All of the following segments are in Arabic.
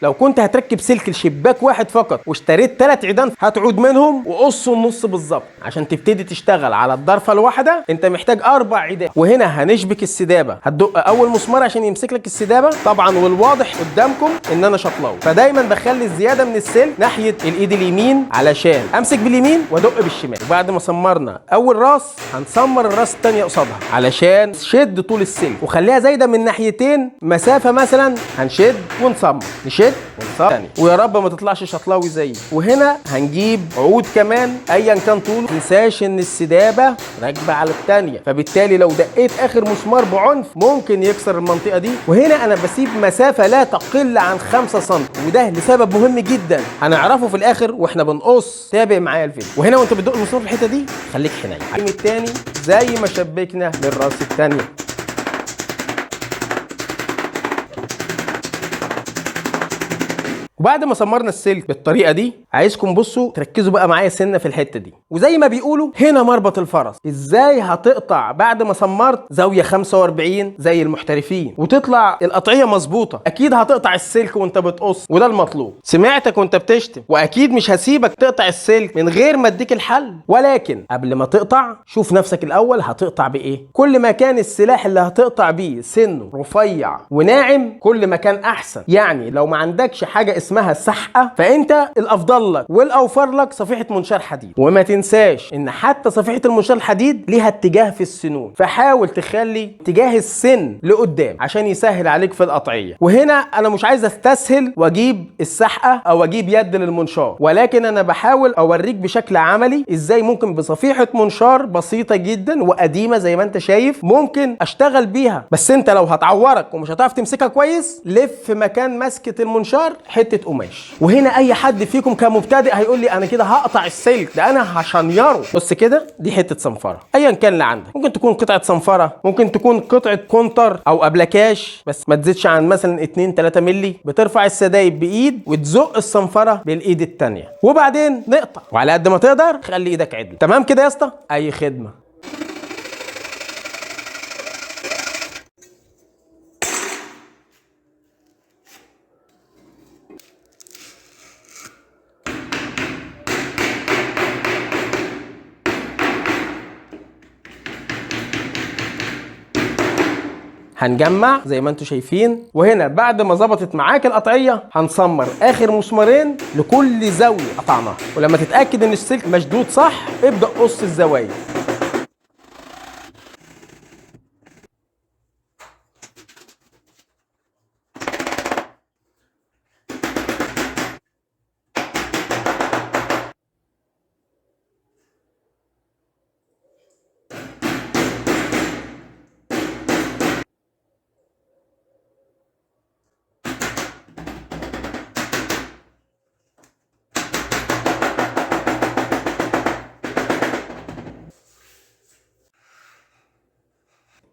لو كنت هتركب سلك لشباك واحد فقط واشتريت 3 عيدان هتعود منهم وقص النص بالظبط. عشان تبتدي تشتغل على الضرفه الواحده انت محتاج 4 عيدان. وهنا هنشبك السدابه، هتدق اول مسمار عشان يمسك لك السدابه طبعا، والواضح قدامكم ان انا شطلاوي، فدايما بخلي الزياده من السلك ناحيه الايد اليمين علشان امسك باليمين وادق بالشمال. وبعد ما سمرنا اول راس هنسمر الراس الثانيه قصادها علشان شد طول السلك وخليها زايده من ناحيتين، مسافه مثلا هنشد ونسمر، نشد ونسمر، ويا رب ما تطلعش شطلاوي زيي. وهنا هنجيب عود كمان ايا كان طوله، ما تنساش ان السدابه راكبه على الثانيه، فبالتالي لو دقيت اخر مسمار بعنف ممكن يكسر المنطقه دي. وهنا انا بسيب مسافه لا تقل عن 5 سم، وده لسبب مهم جدا هنعرفه في الاخر واحنا بنقص. تابع معايا الفيديو. وهنا وانت بتدق المسمار في الحته دي خليك حنين. العين الثاني زي ما شبكنا للراس الثانيه. وبعد ما سمرنا السلك بالطريقه دي عايزكم بصوا تركزوا بقى معايا سنه في الحته دي، وزي ما بيقولوا هنا مربط الفرس. ازاي هتقطع بعد ما سمرت زاويه 45 زي المحترفين وتطلع القطعيه مظبوطه؟ اكيد هتقطع السلك وانت بتقص، وده المطلوب. سمعتك وانت بتشتم، واكيد مش هسيبك تقطع السلك من غير ما اديك الحل. ولكن قبل ما تقطع شوف نفسك الاول هتقطع بايه. كل ما كان السلاح اللي هتقطع بيه سنه رفيع وناعم كل ما كان احسن. يعني لو ما عندكش حاجه اسمها سحقه فانت الافضل لك والاوفر لك صفيحه منشار حديد. وما تنساش ان حتى صفيحه المنشار الحديد ليها اتجاه في السنون، فحاول تخلي اتجاه السن لقدام عشان يسهل عليك في القطعيه. وهنا انا مش عايز استسهل واجيب السحقه او اجيب يد للمنشار، ولكن انا بحاول اوريك بشكل عملي ازاي ممكن بصفيحه منشار بسيطه جدا وقديمه زي ما انت شايف ممكن اشتغل بيها. بس انت لو هتعورك ومش هتعرف تمسكها كويس لف مكان مسكه المنشار حته قماش. وهنا اي حد فيكم كمبتدئ هيقول لي انا كده هقطع السلك ده، انا هشنيره. بص كده دي حته صنفره ايا كان اللي عندك، ممكن تكون قطعه صنفره، ممكن تكون قطعه كونتر او ابلكاش، بس ما تزيدش عن مثلا 2 3 مللي. بترفع السدايب بايد وتزق الصنفره بالايد الثانيه وبعدين نقطع، وعلى قد ما تقدر خلي ايدك عدل. تمام كده يا اسطى؟ اي خدمه. هنجمع زي ما انتم شايفين. وهنا بعد ما ظبطت معاك القطعيه هنسمر اخر مسمارين لكل زاويه قطعناها، ولما تتاكد ان السلك مشدود صح ابدا قص الزوايا.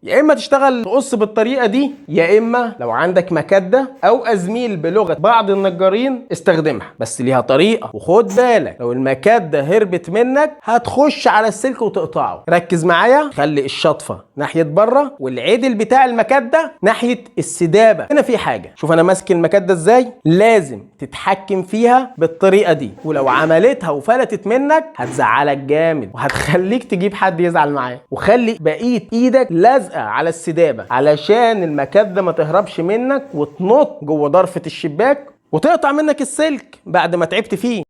يا اما تشتغل تقص بالطريقه دي، يا اما لو عندك مكده او ازميل بلغه بعض النجارين استخدمها، بس ليها طريقه. وخد بالك لو المكده هربت منك هتخش على السلك وتقطعه. ركز معايا، خلي الشطفه ناحيه بره والعدل بتاع المكده ناحيه السدابه. هنا في حاجه، شوف انا ماسك المكده ازاي، لازم تتحكم فيها بالطريقه دي، ولو عملتها وفلتت منك هتزعلك جامد وهتخليك تجيب حد يزعل معاك. وخلي بقيه ايدك لازقه على السدابه علشان المكده ما تهربش منك وتنط جوه ضرفه الشباك وتقطع منك السلك بعد ما تعبت فيه.